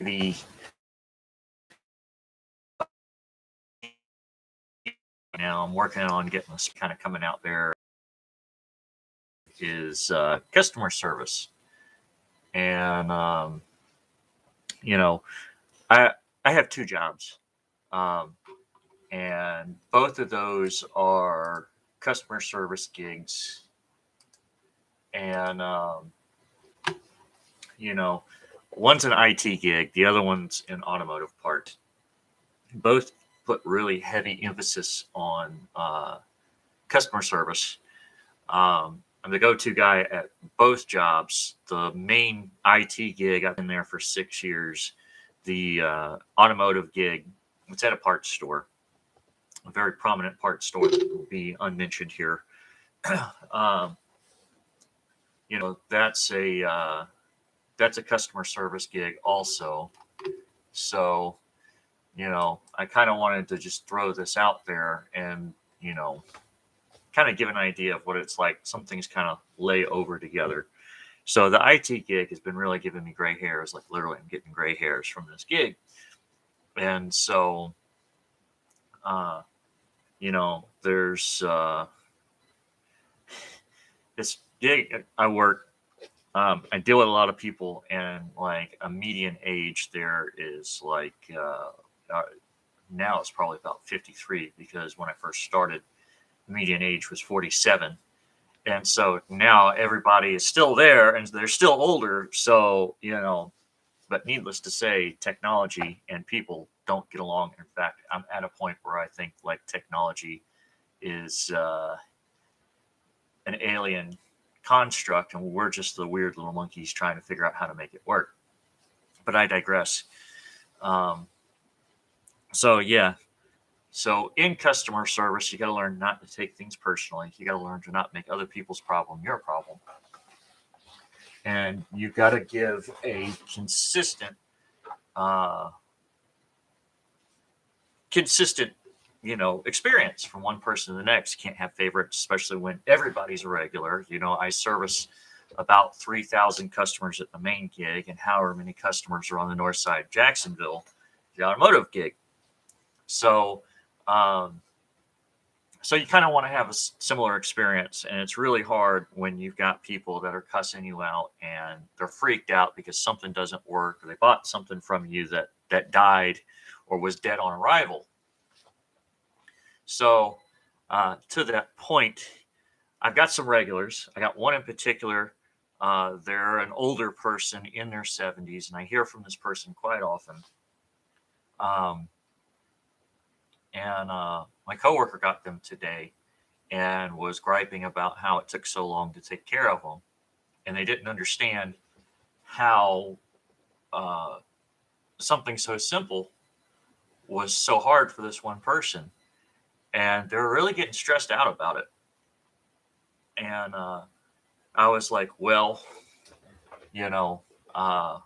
the now I'm working on getting this kind of coming out there is customer service. And you know, I I have two jobs, um, and both of those are customer service gigs. And you know, one's an IT gig, the other one's an automotive part. Both put really heavy emphasis on customer service. I'm the go-to guy at both jobs. The main IT gig, I've been there for 6 years. The automotive gig, it's at a parts store, a very prominent parts store that will be unmentioned here. um, that's a customer service gig also. So I kind of wanted to just throw this out there and kind of give an idea of what it's like. Some things kind of lay over together. So the IT gig has been really giving me gray hairs. Like literally, I'm getting gray hairs from this gig. And so, there's this gig I work. I deal with a lot of people, and like a median age there is like now it's probably about 53, because when I first started, the median age was 47. And so now everybody is still there and they're still older. So, but needless to say, technology and people don't get along. In fact, I'm at a point where I think like technology is an alien construct, and we're just the weird little monkeys trying to figure out how to make it work. But I digress. Um, so, yeah. So in customer service, you got to learn not to take things personally. You got to learn to not make other people's problem your problem. And you got to give a uh, consistent, experience from one person to the next. You can't have favorites, especially when everybody's a regular. I service about 3,000 customers at the main gig, and however many customers are on the north side of Jacksonville, the automotive gig. So, um, so you kind of want to have a similar experience, and it's really hard when you've got people that are cussing you out and they're freaked out because something doesn't work, or they bought something from you that died or was dead on arrival. So to that point, I've got some regulars. I got one in particular. They're an older person in their 70s, and I hear from this person quite often. Um, and my coworker got them today and was griping about how it took so long to take care of them, and they didn't understand how uh, something so simple was so hard for this one person, and they were really getting stressed out about it. And I was like, well, you know, uh,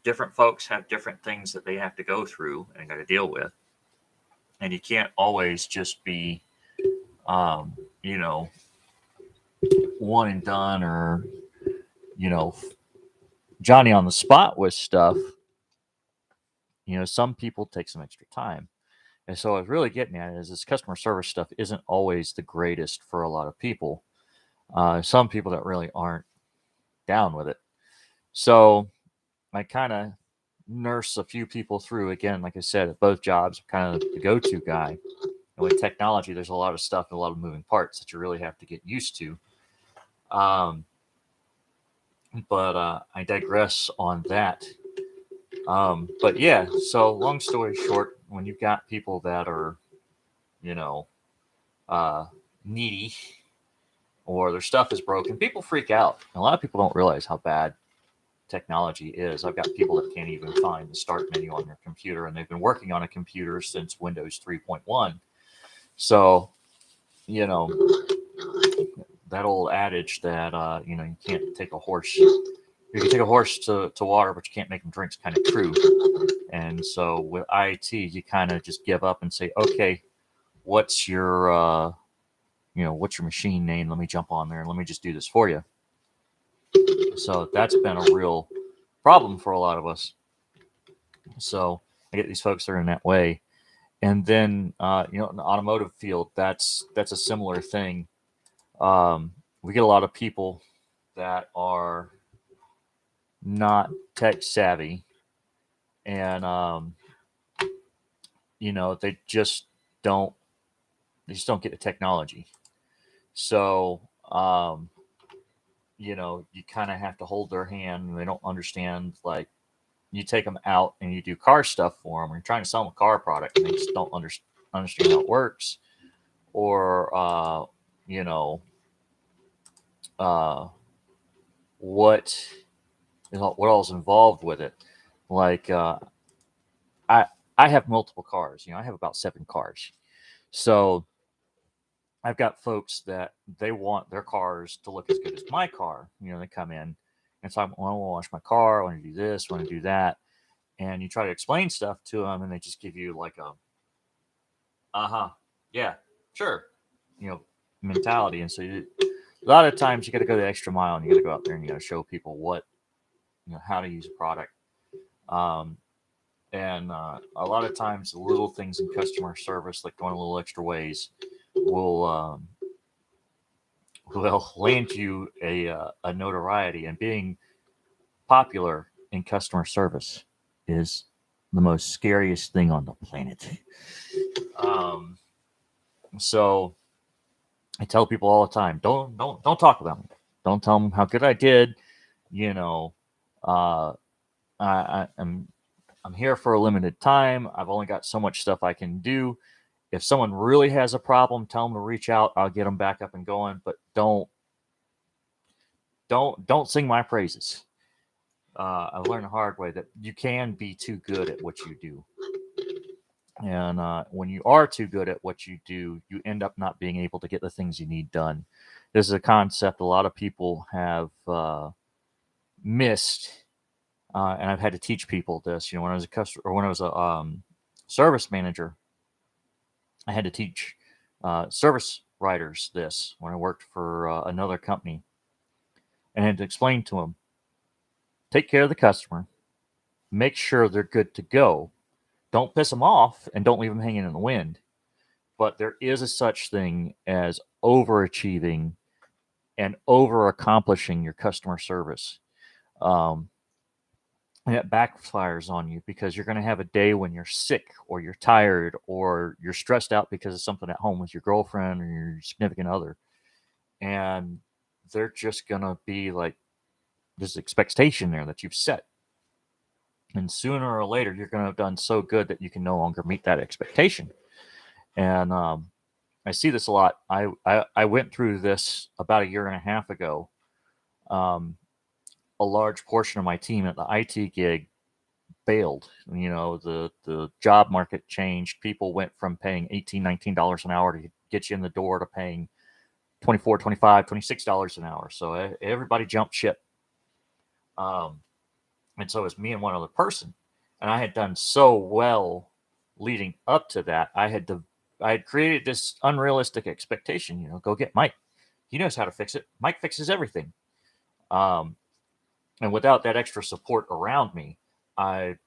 different folks have different things that they have to go through and got to deal with, and you can't always just be, um, you know, one and done, or you know, Johnny on the spot with stuff. Some people take some extra time. And so I was really getting at is this customer service stuff isn't always the greatest for a lot of people. Some people that really aren't down with it. So I kind of nurse a few people through. Again, like I said, at both jobs, I'm kind of the go-to guy. And with technology, there's a lot of stuff and a lot of moving parts that you really have to get used to. Um, but I digress on that. But yeah, so long story short, when you've got people that are, you know, uh, needy, or their stuff is broken, people freak out. A lot of people don't realize how bad technology is. I've got people that can't even find the start menu on their computer, and they've been working on a computer since Windows 3.1. So, you know, that old adage that, you can't take a horse. You can take a horse to water, but you can't make him drink is kind of true. And so with IT, you kind of just give up and say, okay, what's your, what's your machine name? Let me jump on there and let me just do this for you. So that's been a real problem for a lot of us. So I get these folks that are in that way. And then, in the automotive field, that's a similar thing. We get a lot of people that are not tech savvy, and they don't don't get the technology. So you kind of have to hold their hand, and they don't understand. Like, you take them out and you do car stuff for them, or you're trying to sell them a car product, and they just don't understand how it works, or you know uh, what what all is involved with it. Like, I I have multiple cars. I have about 7 cars. So I've got folks that they want their cars to look as good as my car. They come in and so I want to wash my car. I want to do this. I want to do that. And you try to explain stuff to them, and they just give you like huh, yeah, sure, you know, mentality. And so a lot of times you got to go the extra mile, and you got to go out there and you got to show people how to use a product. Um, and a lot of times, the little things in customer service, like going a little extra ways, will land you a notoriety. And being popular in customer service is the most scariest thing on the planet. Um, so I tell people all the time, don't talk about me. Don't tell them how good I did. You know, uh, I'm here for a limited time. I've only got so much stuff I can do. If someone really has a problem, tell them to reach out. I'll get them back up and going. But don't sing my praises. I've learned the hard way that you can be too good at what you do. And when you are too good at what you do, you end up not being able to get the things you need done. This is a concept a lot of people have missed, and I've had to teach people this. When I was a customer, or when I was a service manager, I had to teach service writers this when I worked for another company, and I had to explain to them: take care of the customer, make sure they're good to go. Don't piss them off, and don't leave them hanging in the wind. But there is a such thing as overachieving and over accomplishing your customer service. Um, and it backfires on you, because you're going to have a day when you're sick, or you're tired, or you're stressed out because of something at home with your girlfriend or your significant other. And they're just going to be like, this expectation there that you've set. And sooner or later, you're going to have done so good that you can no longer meet that expectation. And I see this a lot. I went through this about a year and a half ago. A large portion of my team at the IT gig bailed. The job market changed. People went from paying $18, $19 an hour to get you in the door to paying $24, $25, $26 an hour. So everybody jumped ship. And so it was me and one other person. And I had done so well leading up to that. I had created this unrealistic expectation. Go get Mike. He knows how to fix it. Mike fixes everything. And without that extra support around me, I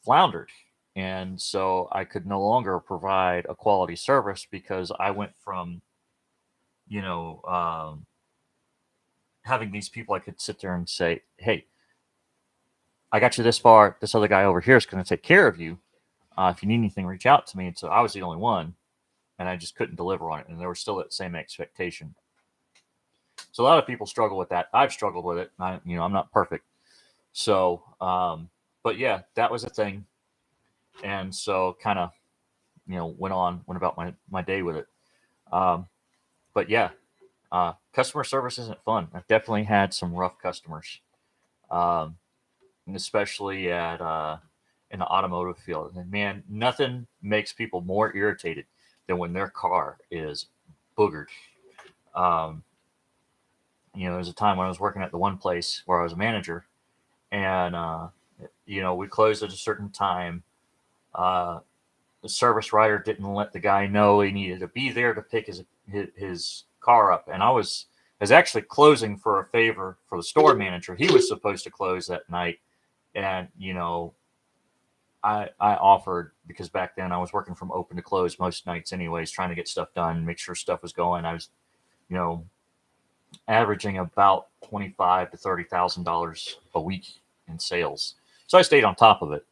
floundered, and so I could no longer provide a quality service, because I went from, having these people I could sit there and say, "Hey, I got you this far. This other guy over here is going to take care of you. If you need anything, reach out to me." And so I was the only one, and I just couldn't deliver on it, and there was still that same expectation. So a lot of people struggle with that. I've struggled with it. I'm not perfect. So, but yeah, that was a thing. And so kind of, went about my day with it. But yeah, customer service isn't fun. I've definitely had some rough customers, and especially in the automotive field. And man, nothing makes people more irritated than when their car is boogered. Um, there was a time when I was working at the one place where I was a manager, and we closed at a certain time. The service writer didn't let the guy know he needed to be there to pick his car up, and I was was actually closing for a favor for the store manager. He was supposed to close that night, and I offered, because back then I was working from open to close most nights anyways, trying to get stuff done, make sure stuff was going. I was, you know, averaging about $25,000 to $30,000 a week in sales. So I stayed on top of it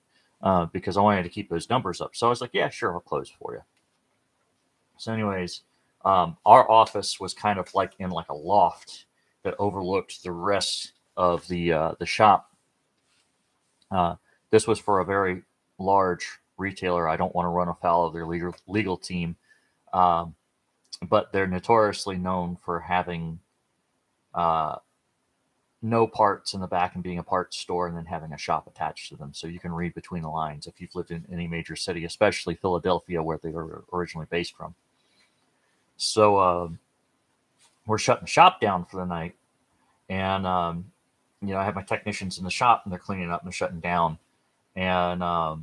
because I wanted to keep those numbers up. So I was like, yeah, sure, I'll close for you. So anyways, our office was kind of like in like a loft that overlooked the rest of the shop. This was for a very large retailer. I don't want to run afoul of their legal team, but they're notoriously known for having no parts in the back and being a parts store, and then having a shop attached to them. So you can read between the lines if you've lived in any major city, especially Philadelphia, where they were originally based from. So we're shutting the shop down for the night, and I have my technicians in the shop, and they're cleaning up and they're shutting down. And I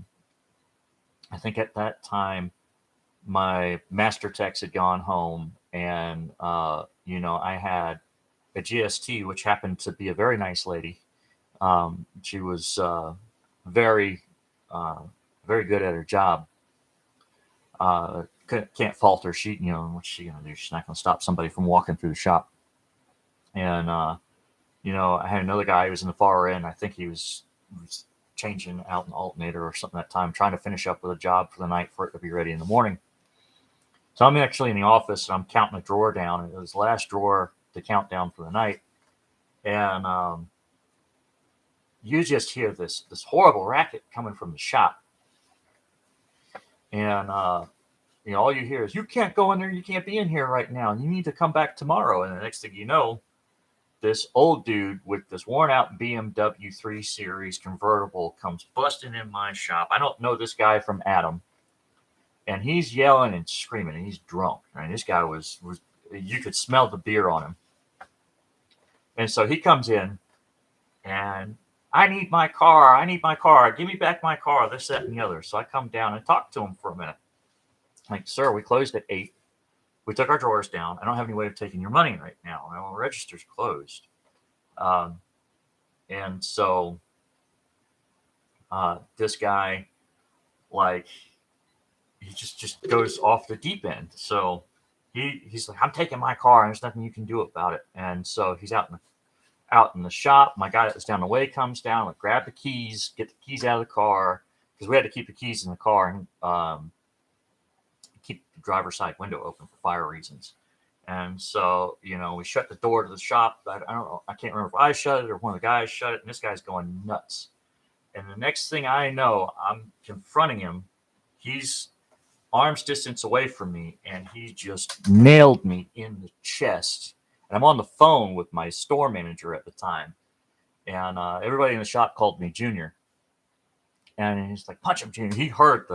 think at that time, my master techs had gone home, and I had a GST, which happened to be a very nice lady. She was very, very good at her job. Can't fault her. She, what's she gonna do? She's not gonna stop somebody from walking through the shop. And I had another guy who was in the far end. I think he was changing out an alternator or something at that time, trying to finish up with a job for the night for it to be ready in the morning. So I'm actually in the office, and I'm counting a drawer down. And it was the last drawer to count down for the night. And you just hear this horrible racket coming from the shop. And all you hear is, "You can't go in there. You can't be in here right now. You need to come back tomorrow." And the next thing you know, this old dude with this worn out BMW 3 Series convertible comes busting in my shop. I don't know this guy from Adam. And he's yelling and screaming, and he's drunk. I mean, this guy was you could smell the beer on him. And so he comes in, and "I need my car. I need my car. Give me back my car," this, that, and the other. So I come down and talk to him for a minute. Like, "Sir, we closed at 8. We took our drawers down. I don't have any way of taking your money right now. Our register's closed." And so this guy, like, he just goes off the deep end. So he's like, "I'm taking my car, and there's nothing you can do about it." And so he's out in the shop. My guy that was down the way comes down, like, grab the keys, get the keys out of the car, because we had to keep the keys in the car and keep the driver's side window open for fire reasons. And so, we shut the door to the shop. I don't know. I can't remember if I shut it or one of the guys shut it. And this guy's going nuts. And the next thing I know, I'm confronting him. He's arm's distance away from me, and he just nailed me in the chest. And I'm on the phone with my store manager at the time. And everybody in the shop called me Junior. And he's like, "Punch him, Junior." He heard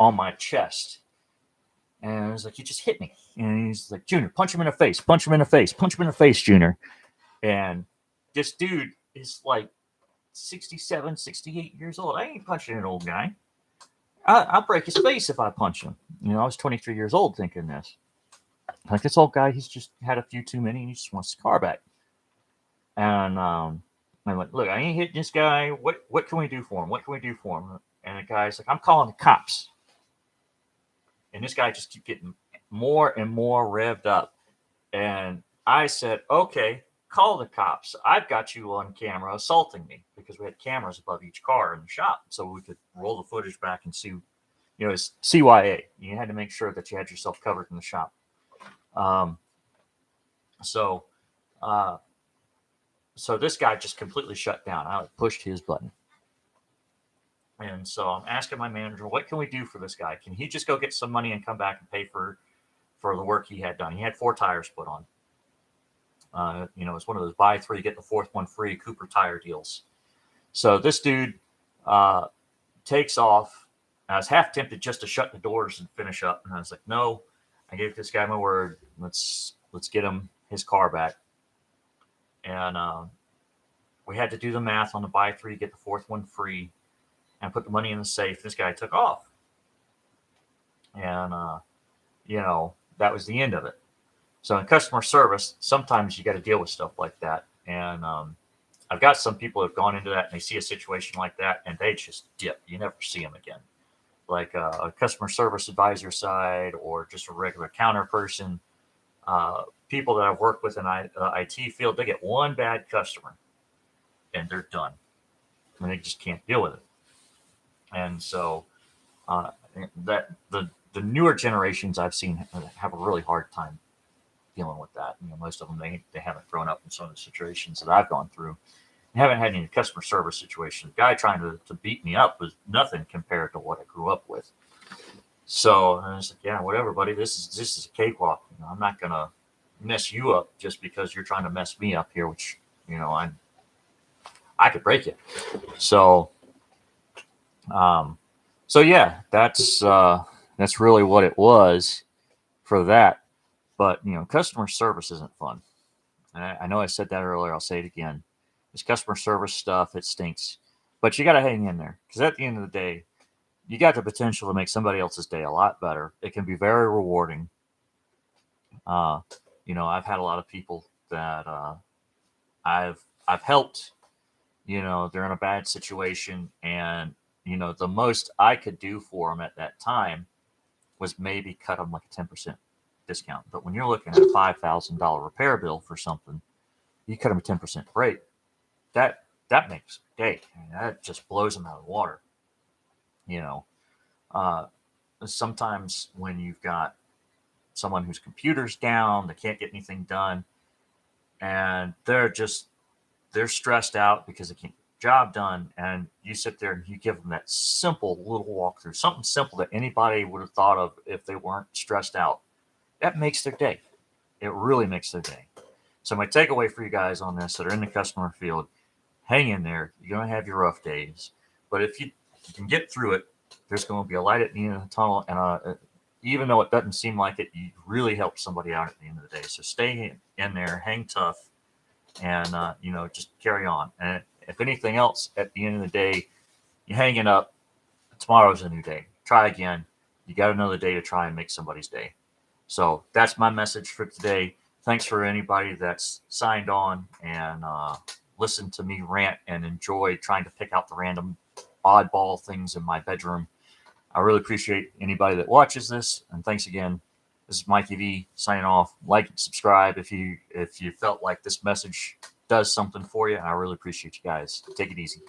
on my chest. And I was like, "You just hit me." And he's like, "Junior, punch him in the face. Punch him in the face. Punch him in the face, Junior." And this dude is like 67, 68 years old. I ain't punching an old guy. I'll break his face if I punch him. I was 23 years old thinking this. Like, this old guy, he's just had a few too many, and he just wants his car back. And I'm like, "Look, I ain't hitting this guy. What can we do for him? What can we do for him?" And the guy's like, "I'm calling the cops." And this guy just keeps getting more and more revved up. And I said, "Okay, call the cops. I've got you on camera assaulting me," because we had cameras above each car in the shop, so we could roll the footage back and see, it's CYA. You had to make sure that you had yourself covered in the shop. So this guy just completely shut down. I pushed his button. And so I'm asking my manager, "What can we do for this guy? Can he just go get some money and come back and pay for the work he had done?" He had 4 tires put on. It's one of those buy 3, get the 4th one free Cooper tire deals. So this dude takes off. I was half tempted just to shut the doors and finish up. And I was like, "No, I gave this guy my word. Let's get him his car back." And we had to do the math on the buy 3, get the 4th one free, and put the money in the safe. This guy took off. And, that was the end of it. So in customer service, sometimes you got to deal with stuff like that. And I've got some people who have gone into that and they see a situation like that and they just dip. You never see them again. Like a customer service advisor side or just a regular counter person. People that I've worked with in the IT field, they get one bad customer and they're done. And they just can't deal with it. And so uh, that the newer generations I've seen have a really hard time dealing with that. Most of them they haven't grown up in some of the situations that I've gone through. I haven't had any customer service situations. The guy trying to beat me up was nothing compared to what I grew up with. So I was like, yeah, whatever, buddy. This is a cakewalk. I'm not gonna mess you up just because you're trying to mess me up here, which I could break it. So um, so yeah, that's really what it was for that. But customer service isn't fun. And I know I said that earlier. I'll say it again. This customer service stuff, it stinks. But you got to hang in there because at the end of the day, you got the potential to make somebody else's day a lot better. It can be very rewarding. Uh, I've had a lot of people that I've helped. They're in a bad situation, and the most I could do for them at that time was maybe cut them like a 10% discount. But when you're looking at a $5,000 repair bill for something, you cut them a 10% rate. That makes a day. I mean, that just blows them out of the water. You know, uh, Sometimes when you've got someone whose computer's down, they can't get anything done, and they're stressed out because they can't get the job done, and you sit there and you give them that simple little walkthrough, something simple that anybody would have thought of if they weren't stressed out. That makes their day. It really makes their day. So my takeaway for you guys on this that are in the customer field: hang in there. You're going to have your rough days, but if you can get through it, there's going to be a light at the end of the tunnel. And even though it doesn't seem like it, you really help somebody out at the end of the day. So stay in there, hang tough, and just carry on. And if anything else, at the end of the day, you're hanging up. Tomorrow's a new day. Try again. You got another day to try and make somebody's day. So that's my message for today. Thanks for anybody that's signed on and listened to me rant and enjoy trying to pick out the random oddball things in my bedroom. I really appreciate anybody that watches this. And thanks again. This is Mikey V signing off. Like and subscribe if you felt like this message does something for you. And I really appreciate you guys. Take it easy.